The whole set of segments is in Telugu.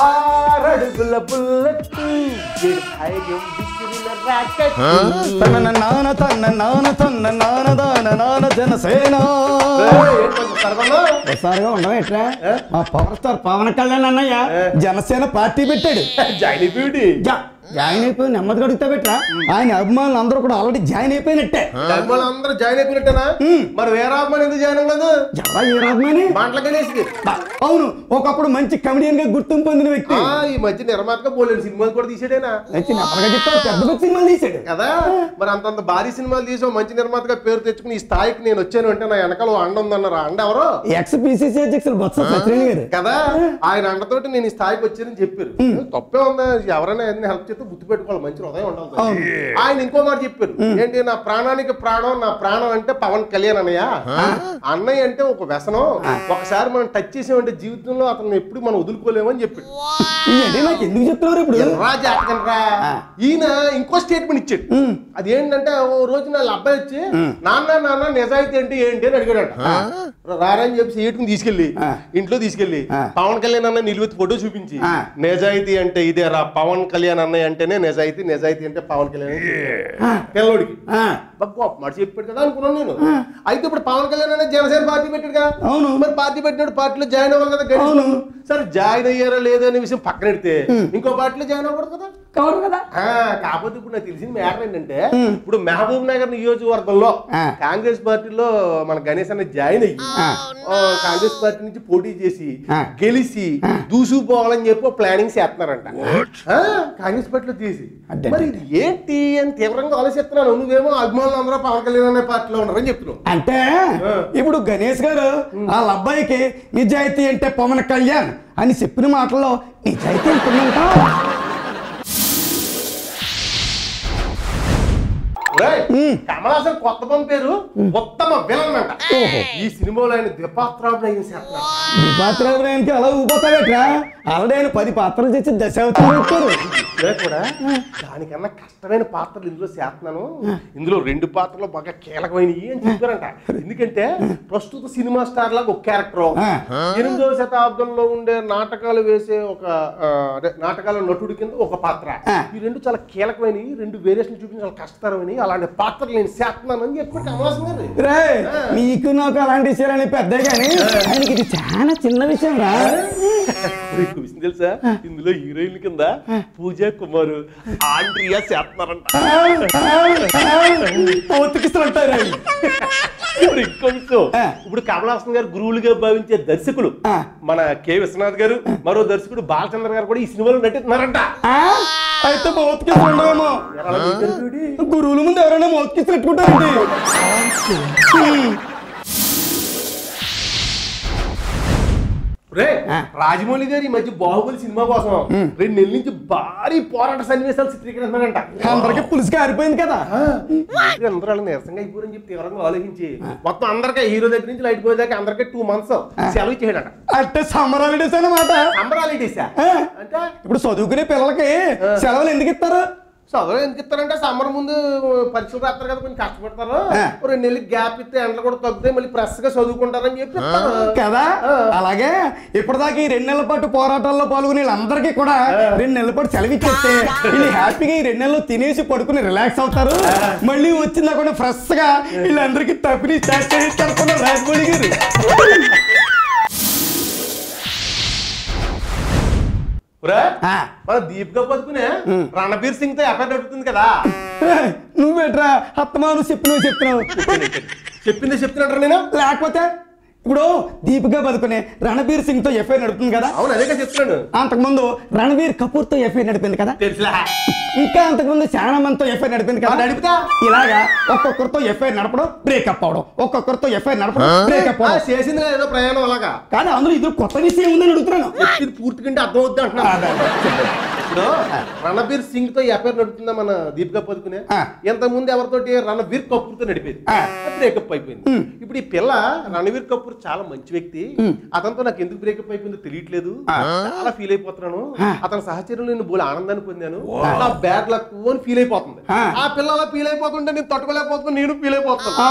ఆరడుగుల బుల్లెట్ ధైర్యం విసిరిన రాకెట్ తన నాన్న తన్న నాన్న తన్న నాన్న దాన నాన్న జనసేన ఒకసారిగా ఉండవేట్రా మా పవర్ స్టార్ పవన్ కళ్యాణ్ అన్నయ్య జనసేన పార్టీ పెట్టాడు. జాయిన్ అయిపోయాడు. జాయిన్ అయిపోయి నెమ్మది అడుగుతా పెట్టరా ఆయన అభిమానులు అందరూ కూడా ఆల్రెడీ జాయిన్ అయిపోయినట్టే. అభిమానులు అందరూ జాయిన్ అయిపోయినట్టేనా? మరి వేరే అభిమాని ఎందుకు జాయిన్ అవ్వలేదు? ఎవరా ఏ అభిమాని? మాటల గణేష్. అవును, ఒకప్పుడు మంచి కమెడియన్ గా గుర్తింపు పొందిన వ్యక్తి. ఈ మధ్య నిర్మాతగా పోలేడు సినిమాలు కూడా తీసాడేనా? చెప్తాడు, పెద్ద పెద్ద సినిమాలు తీసాడు కదా. మరి అంతంత భారీ సినిమాలు తీసావు, మంచి నిర్మాతగా పేరు తెచ్చుకుని ఈ స్థాయికి నేను వచ్చాను అంటే నా వెనకాల అండ ఉందన్నారు. అండ ఎవరో ఎక్స్-పిసిసి అధ్యక్షులు బొత్స సత్యనారాయణ గారు కదా. ఆయన అండతోటి నేను ఈ స్థాయికి వచ్చానని చెప్పారు. తప్పే ఉందా? ఎవరైనా హెల్ప్ చేస్తే గుర్తు పెట్టుకోవాలి, మంచి హృదయం ఉండాలి. ఆయన ఇంకో మాట చెప్పారు ఏంటి, నా ప్రాణానికి ప్రాణం, నా ప్రాణం అంటే పవన్ కళ్యాణ్ అన్నయ్య. అన్నయ్య అంటే ఒక వ్యసనం, ఒకసారి మనం టచ్ చేసామంటే జీవితంలో అతను ఎప్పుడు మనం వదులుకోలేమని చెప్పాడు. నాకు ఎందుకు చెప్తున్నారు ఇప్పుడు? ఈయన ఇంకో స్టేట్మెంట్ ఇచ్చాడు. అదేంటంటే ఓ రోజు నా అబ్బాయి వచ్చి నాన్న నిజాయితీ అంటే ఏంటి అని అడిగాడట. రారని చెప్పి సీటుని తీసుకెళ్లి ఇంట్లో తీసుకెళ్లి పవన్ కళ్యాణ్ అన్న నిలువెత్తి ఫోటో చూపించి నిజాయితీ అంటే ఇదే రా, పవన్ కళ్యాణ్ అన్నయ్య అంటేనే నిజాయితీ, నిజాయితీ అంటే పవన్ కళ్యాణ్. పిల్లడికి గొప్ప మాట చెప్పాడు కదా అనుకున్నాను నేను. అయితే ఇప్పుడు పవన్ కళ్యాణ్ అనే జనసేన పార్టీ పెట్టాడు కదా. మరి పార్టీ పెట్టినాడు, పార్టీలో జాయిన్ అవ్వాలి కదా గణేష్. సరే జాయిన్ అయ్యారా లేదా అనే విషయం పక్కన పెడితే ఇంకో పార్టీలో జాయిన్ అవ్వకూడదు కదా. కాకపోతే ఇప్పుడు నాకు తెలిసిన మ్యాటర్ ఏంటంటే, ఇప్పుడు మహబూబ్ నగర్ నియోజకవర్గంలో కాంగ్రెస్ పార్టీలో మన గణేష్ అన్న జాయిన్ అయ్యి కాంగ్రెస్ పార్టీ నుంచి పోటీ చేసి గెలిచి దూసుకుపోవాలని చెప్పి ప్లానింగ్ చేస్తున్నారంట కాంగ్రెస్ పార్టీలో తీసి. మరి ఇది ఏంటి అని తీవ్రంగా ఆలోచిస్తున్నాను. నువ్వేమో అభిమానులు అందరూ పవన్ కళ్యాణ్ అనే పార్టీలో ఉన్నారని చెప్తున్నావు. అంటే ఇప్పుడు గణేష్ గారు వాళ్ళ అబ్బాయికి నిజాయితీ అంటే పవన్ కళ్యాణ్ అని చెప్పిన మాటల్లో నిజాయితీ ఉంటుందంట. కమల్ హాసన్ కొత్త పంపారు ఉత్తమ విలన్ అంట. ఈ సినిమాలో ఆయన ద్విపాత్రాభినయానికి అలా ఊపోతావేట్రా? ఆల్రెడీ ఆయన 10 పాత్రలు చేసి దశావతారం వచ్చారు కూడా. దానికన్నా కష్టమైన పాత్రలు ఇందులో చేస్తున్నాను, ఇందులో 2 పాత్రలు బాగా కీలకమైనవి అని చెప్పారంట. ఎందుకంటే ప్రస్తుత సినిమా స్టార్ లాగా ఒక క్యారెక్టర్, 8వ శతాబ్దంలో ఉండే నాటకాలు వేసే ఒక నాటకాల నటుడి కింద ఒక పాత్ర. ఈ 2 చాలా కీలకమైనవి, 2 వేరియేషన్ చూపించి చాలా కష్టతరమైనవి. అలాంటి పాత్రలు నేను చేస్తున్నాను అని చెప్పి కమల్ హాసన్ గారు. నీకు నాకు అలాంటి విషయాలని పెద్ద కానీ ఆయనకి ఇది చాలా చిన్న విషయం రా. విషయం తెలుసా, ఇందులో హీరోయిన్ కింద పూజా కుమార్, ఆండ్రియా చేస్తున్నారంట. ఇప్పుడు ఇంకో విషయం, ఇప్పుడు కమల్ హాసన్ గారు గురువులుగా భావించే దర్శకులు మన కె విశ్వనాథ్ గారు, మరో దర్శకుడు బాలచంద్ర గారు కూడా ఈ సినిమాలో నటిస్తున్నారంట. అయితే మోత్కిస్తుండేమో, గురువుల ముందు ఎవరైనా మోత్కిసి పెట్టుకుంటారండి. రాజమౌళి గారు ఈ మధ్య బాహుబలి సినిమా కోసం 2 నెలల నుంచి భారీ పోరాట సన్నివేశాలు చిత్రీకరిస్తున్నారంట. అందరికి పులుసుగా ఆరిపోయింది కదా. అందరూ అలా నీరసంగా అయిపోరని చెప్పి తీవ్రంగా ఆలోచించి మొత్తం అందరికీ హీరో దగ్గర నుంచి లైట్ పోయే దాకా అందరికీ 2 months సెలవు ఇచ్చేయడట. అంటే సమ్మర్ హాలిడేస్ అన్నమాట. సమ్మర్ హాలిడేస్ అంటే ఇప్పుడు చదువుకునే పిల్లలకి సెలవులు ఎందుకు ఇస్తారు? చదువు ఎందుకు ఇస్తారంటే సమ్మర్ ముందు పరీక్షలు రాస్తారు కదా, కొంచెం కష్టపడతారు. 2 నెలలు గ్యాప్ ఇస్తే ఎండలు కూడా తగ్గుతాయి, మళ్ళీ ఫ్రెష్ గా చదువుకుంటారని చెప్పి కదా. అలాగే ఇప్పటిదాకా ఈ 2 నెలల పాటు పోరాటాల్లో పాల్గొనే వీళ్ళందరికీ కూడా 2 నెలల పాటు సెలవు ఇచ్చేస్తే వీళ్ళు హ్యాపీగా ఈ 2 నెలలు తినేసి పడుకుని రిలాక్స్ అవుతారు. మళ్ళీ వచ్చిందా కూడా ఫ్రెష్ గా వీళ్ళందరికీ తప్పిని స్టార్ట్ చేస్తారు రాజమౌళి గారు. మన దీపికా పదుకునే రణబీర్ సింగ్ తో ఎఫ్ఐఆర్ నడుపుతుంది కదా. నువ్వేట్రా అత్తమాను చెప్తున్నావు చెప్పింది చెప్తున్నట్టు నేను. లేకపోతే ఇప్పుడు దీపికా పదుకునే రణబీర్ సింగ్ తో ఎఫ్ఐఆర్ నడుపుతుంది కదా. అవును, అదే చెప్తున్నాను. అంతకుముందు రణబీర్ కపూర్ తో ఎఫ్ఐఆర్ నడిపింది కదా. ఇంకా అంతకుముందు చాలా మందితో ఎఫ్ఐఆర్ నడిపింది కదా. నడిపితే ఇలాగా ఒక్కొక్కరితో ఎఫ్ఐఆర్ నడపడం, బ్రేకప్ అవడం, ఒక్కొక్కరితో ఎఫ్ఐఆర్ నడపడం, బ్రేకప్ అవడం. చేసింది ఏదో ప్రయాణం అలాగా. కానీ అందులో ఇది కొత్త విషయం ఉందని అడుగుతున్నాను. పూర్తిగా అర్థం అవుద్ది అంటున్నా. ఇప్పుడు రణబీర్ సింగ్ తో ఎఫ్ఐఆర్ నడుపుతుందా మన దీపికా పదుకునే ఎంత ముందు ఎవరితోటి రణబీర్ కపూర్ తో నడిపేది బ్రేకప్ అయిపోయింది. ఇప్పుడు ఈ పిల్ల రణబీర్ కపూర్ చాలా మంచి వ్యక్తి, అతనితో నాకు ఎందుకు బ్రేకప్ అయిపోయిందో తెలియట్లేదు, చాలా ఫీల్ అయిపోతున్నాను, అతని సహచర్యంలో నేను బోలే ఆనందాన్ని పొందాను, నా బ్యాడ్ లక్ అని ఫీల్ అయిపోతుంది. ఆ పిల్ల అలా ఫీల్ అయిపోతుంటే నేను తట్టుకోలేకపోతున్నాను, నేను ఫీల్ అయిపోతున్నాను.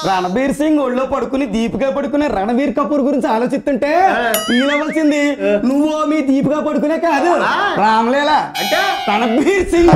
రణబీర్ సింగ్ ఒళ్ళో పడుకుని దీపికా పడుకునే రణబీర్ కపూర్ గురించి ఆలోచిస్తుంటే ఫీల్ అవ్వాల్సింది నువ్వు మీ దీపికా పడుకునే కాదు, రామ్లీలా అంటే రణబీర్ సింగ్.